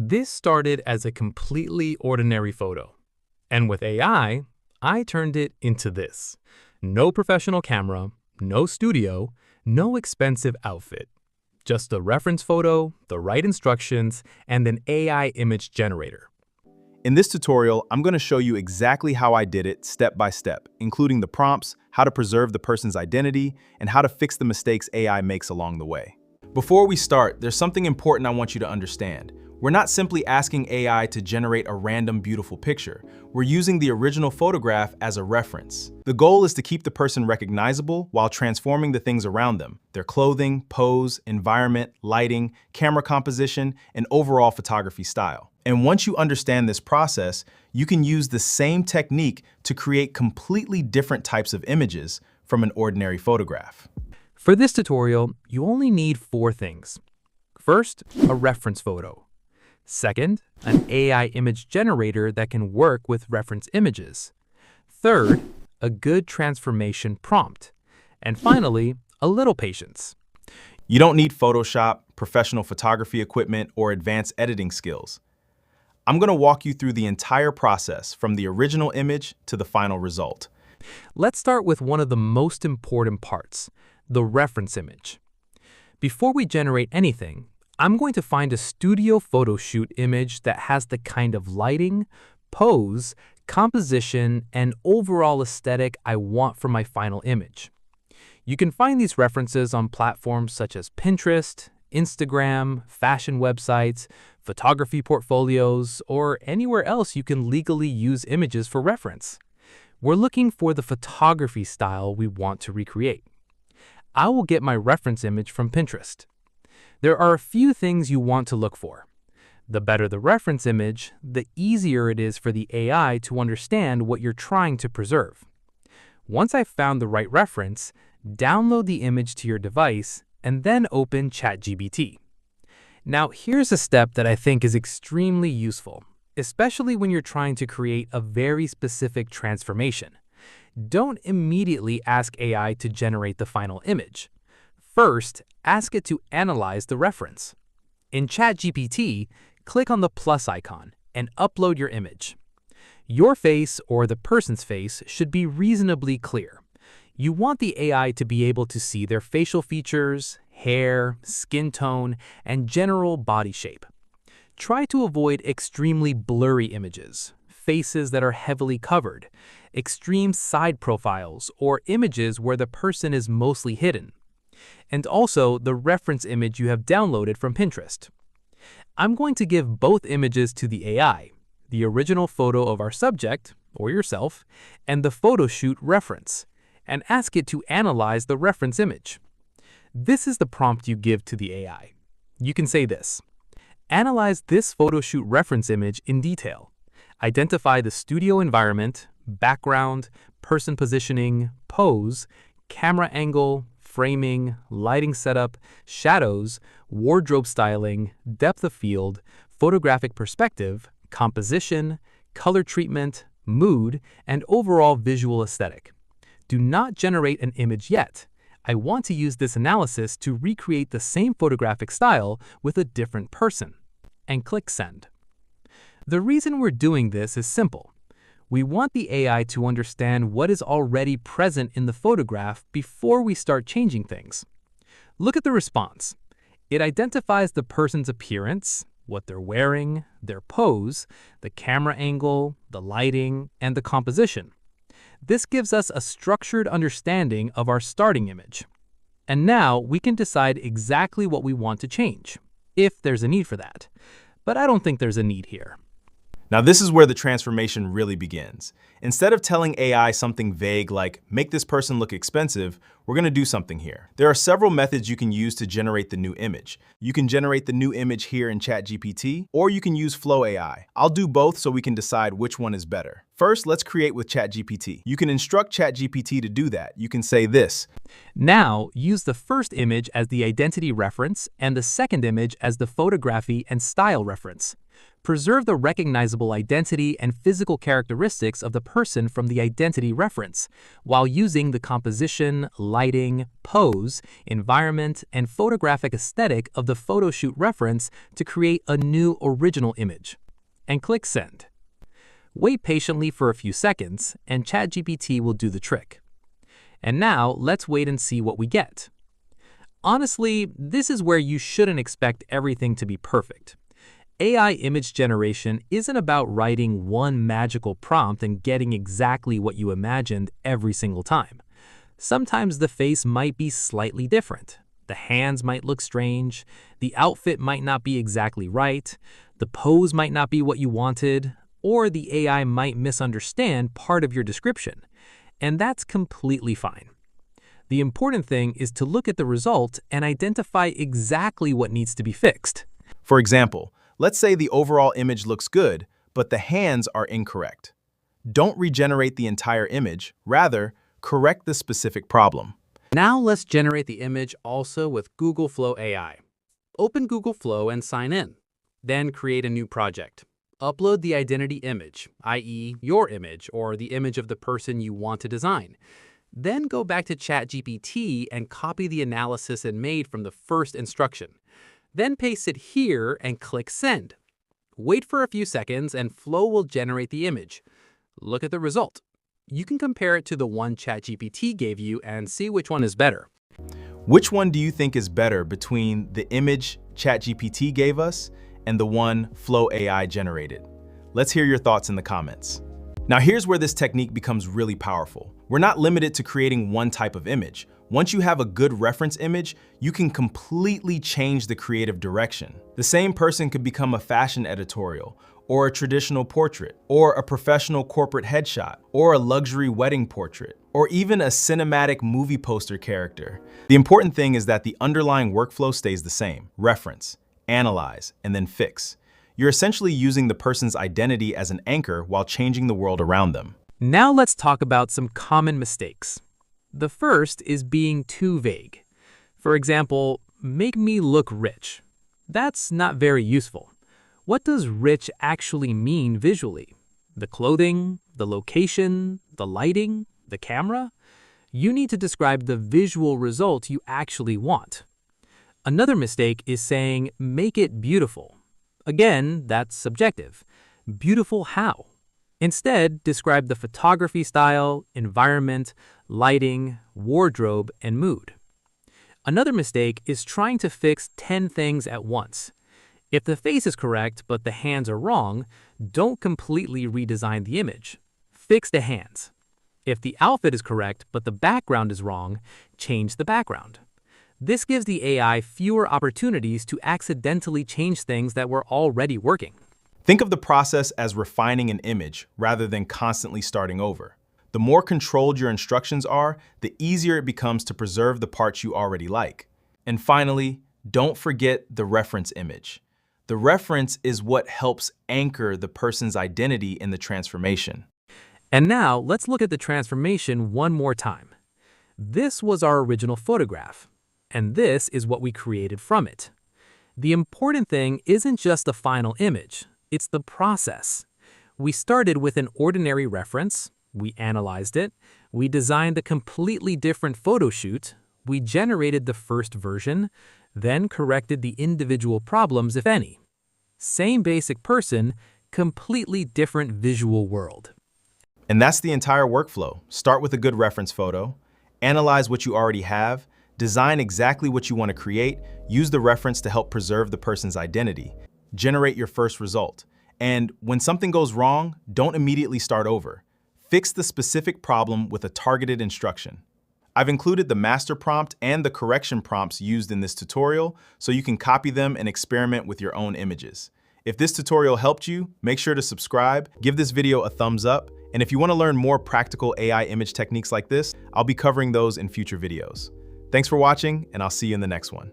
This started as a completely ordinary photo. And with AI, I turned it into this. No professional camera, no studio, no expensive outfit. Just a reference photo, the right instructions, and an AI image generator. In this tutorial, I'm going to show you exactly how I did it step by step, including the prompts, how to preserve the person's identity, and how to fix the mistakes AI makes along the way. Before we start, there's something important I want you to understand. We're not simply asking AI to generate a random beautiful picture. We're using the original photograph as a reference. The goal is to keep the person recognizable while transforming the things around them: their clothing, pose, environment, lighting, camera composition, and overall photography style. And once you understand this process, you can use the same technique to create completely different types of images from an ordinary photograph. For this tutorial, you only need 4 things. First, a reference photo. Second, an AI image generator that can work with reference images. Third, a good transformation prompt. And finally, a little patience. You don't need Photoshop, professional photography equipment, or advanced editing skills. I'm going to walk you through the entire process from the original image to the final result. Let's start with one of the most important parts, the reference image. Before we generate anything, I'm going to find a studio photo shoot image that has the kind of lighting, pose, composition, and overall aesthetic I want for my final image. You can find these references on platforms such as Pinterest, Instagram, fashion websites, photography portfolios, or anywhere else you can legally use images for reference. We're looking for the photography style we want to recreate. I will get my reference image from Pinterest. There are a few things you want to look for. The better the reference image, the easier it is for the AI to understand what you're trying to preserve. Once I've found the right reference, download the image to your device and then open ChatGPT. Now, here's a step that I think is extremely useful, especially when you're trying to create a very specific transformation. Don't immediately ask AI to generate the final image. First, ask it to analyze the reference. In ChatGPT, click on the plus icon and upload your image. Your face or the person's face should be reasonably clear. You want the AI to be able to see their facial features, hair, skin tone, and general body shape. Try to avoid extremely blurry images, faces that are heavily covered, extreme side profiles, or images where the person is mostly hidden. And also the reference image you have downloaded from Pinterest. I'm going to give both images to the AI, the original photo of our subject, or yourself, and the Photoshoot reference, and ask it to analyze the reference image. This is the prompt you give to the AI. You can say this: analyze this Photoshoot reference image in detail. Identify the studio environment, background, person positioning, pose, camera angle, framing, lighting setup, shadows, wardrobe styling, depth of field, photographic perspective, composition, color treatment, mood, and overall visual aesthetic. Do not generate an image yet. I want to use this analysis to recreate the same photographic style with a different person. And click Send. The reason we're doing this is simple. We want the AI to understand what is already present in the photograph before we start changing things. Look at the response. It identifies the person's appearance, what they're wearing, their pose, the camera angle, the lighting, and the composition. This gives us a structured understanding of our starting image. And now we can decide exactly what we want to change, if there's a need for that. But I don't think there's a need here. Now this is where the transformation really begins. Instead of telling AI something vague like, make this person look expensive, we're going to do something here. There are several methods you can use to generate the new image. You can generate the new image here in ChatGPT, or you can use Flow AI. I'll do both so we can decide which one is better. First, let's create with ChatGPT. You can instruct ChatGPT to do that. You can say this: now, use the first image as the identity reference and the second image as the photography and style reference. Preserve the recognizable identity and physical characteristics of the person from the identity reference, while using the composition, lighting, pose, environment, and photographic aesthetic of the Photoshoot reference to create a new original image. And click Send. Wait patiently for a few seconds, and ChatGPT will do the trick. And now, let's wait and see what we get. Honestly, this is where you shouldn't expect everything to be perfect. AI image generation isn't about writing one magical prompt and getting exactly what you imagined every single time. Sometimes the face might be slightly different. The hands might look strange, the outfit might not be exactly right, the pose might not be what you wanted, or the AI might misunderstand part of your description. And that's completely fine. The important thing is to look at the result and identify exactly what needs to be fixed. For example, let's say the overall image looks good, but the hands are incorrect. Don't regenerate the entire image, rather, correct the specific problem. Now let's generate the image also with Google Flow AI. Open Google Flow and sign in. Then create a new project. Upload the identity image, i.e. your image or the image of the person you want to design. Then go back to ChatGPT and copy the analysis it made from the first instruction. Then paste it here and click Send. Wait for a few seconds and Flow will generate the image. Look at the result. You can compare it to the one ChatGPT gave you and see which one is better. Which one do you think is better between the image ChatGPT gave us and the one Flow AI generated? Let's hear your thoughts in the comments. Now here's where this technique becomes really powerful. We're not limited to creating one type of image. Once you have a good reference image, you can completely change the creative direction. The same person could become a fashion editorial, or a traditional portrait, or a professional corporate headshot, or a luxury wedding portrait, or even a cinematic movie poster character. The important thing is that the underlying workflow stays the same: reference, analyze, and then fix. You're essentially using the person's identity as an anchor while changing the world around them. Now let's talk about some common mistakes. The first is being too vague. For example, make me look rich. That's not very useful. What does rich actually mean visually? The clothing, the location, the lighting, the camera? You need to describe the visual result you actually want. Another mistake is saying, make it beautiful. Again, that's subjective. Beautiful how? Instead, describe the photography style, environment, lighting, wardrobe, and mood. Another mistake is trying to fix 10 things at once. If the face is correct but the hands are wrong, don't completely redesign the image. Fix the hands. If the outfit is correct but the background is wrong, change the background. This gives the AI fewer opportunities to accidentally change things that were already working. Think of the process as refining an image rather than constantly starting over. The more controlled your instructions are, the easier it becomes to preserve the parts you already like. And finally, don't forget the reference image. The reference is what helps anchor the person's identity in the transformation. And now let's look at the transformation one more time. This was our original photograph, and this is what we created from it. The important thing isn't just the final image, it's the process. We started with an ordinary reference, we analyzed it, we designed a completely different photo shoot, we generated the first version, then corrected the individual problems, if any. Same basic person, completely different visual world. And that's the entire workflow. Start with a good reference photo, analyze what you already have, design exactly what you want to create, use the reference to help preserve the person's identity, generate your first result. And when something goes wrong, don't immediately start over. Fix the specific problem with a targeted instruction. I've included the master prompt and the correction prompts used in this tutorial so you can copy them and experiment with your own images. If this tutorial helped you, make sure to subscribe, give this video a thumbs up, and if you want to learn more practical AI image techniques like this, I'll be covering those in future videos. Thanks for watching, and I'll see you in the next one.